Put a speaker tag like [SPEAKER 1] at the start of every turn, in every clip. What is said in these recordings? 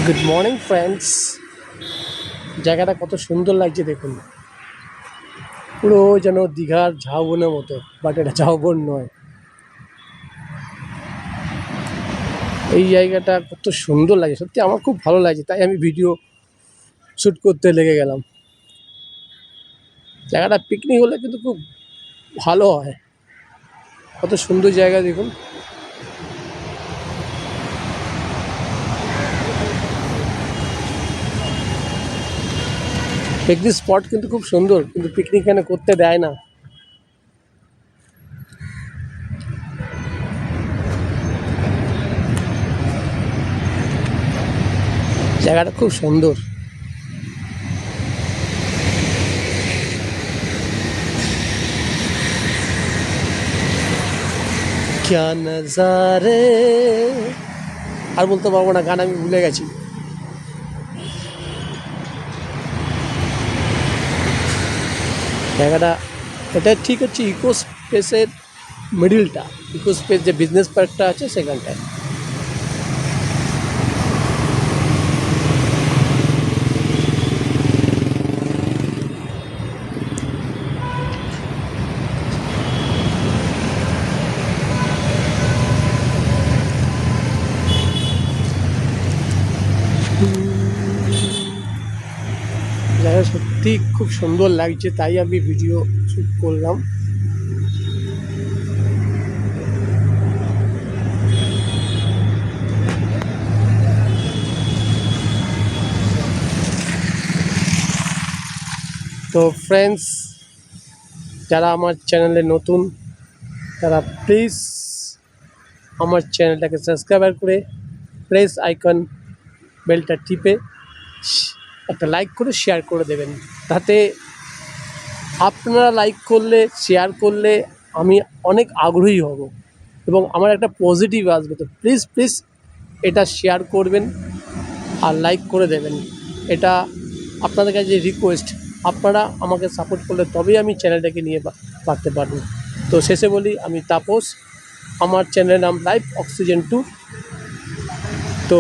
[SPEAKER 1] Good morning friends. জায়গাটা কত সুন্দর লাগছে দেখুন, পুরো যেন দীঘার ঝাউবনের মতো, বাট এটা ঝাউবন নয়। এই জায়গাটা কত সুন্দর লাগে, সত্যি আমার খুব ভালো লাগছে, তাই আমি ভিডিও শ্যুট করতে লেগে গেলাম। জায়গাটা পিকনিক হলে কিন্তু খুব ভালো হয়, কত সুন্দর জায়গা দেখুন। পিকনিক স্পট কিন্তু খুব সুন্দর, কিন্তু পিকনিক এখানে করতে দেয় না। জায়গাটা খুব সুন্দর। क्या नजारे, আর বলতে পারবো না, গান আমি ভুলে গেছি। জায়গাটা এটা ঠিক হচ্ছে ইকো স্পেসের মিডিলটা, ইকো স্পেস যে বিজনেস পার্কটা আছে সেখানটায়। জায়গা সত্যি খুব সুন্দর লাগছে, তাই আমি ভিডিও শ্যুট করলাম। তো ফ্রেন্ডস, যারা আমার চ্যানেলে নতুন তারা প্লিজ আমার চ্যানেলটাকে সাবস্ক্রাইব করে প্রেস আইকন বেলটা টিপে একটা লাইক করে শেয়ার করে দেবেন। তাতে আপনারা লাইক করলে, শেয়ার করলে আমি অনেক আগ্রহী হব এবং আমার একটা পজিটিভ আসবে। তো প্লিজ প্লিজ এটা শেয়ার করবেন আর লাইক করে দেবেন। এটা আপনাদের কাছে রিকোয়েস্ট, আপনারা আমাকে সাপোর্ট করলে তবেই আমি চ্যানেলটাকে নিয়ে বাড়তে পারবো। তো শেষে বলি, আমি তাপস, আমার চ্যানেলের নাম লাইফ অক্সিজেন 2। তো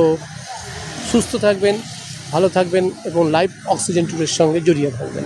[SPEAKER 1] সুস্থ থাকবেন, ভালো থাকবেন এবং লাইফ অক্সিজেন 2 এর সঙ্গে জড়িয়ে থাকবেন।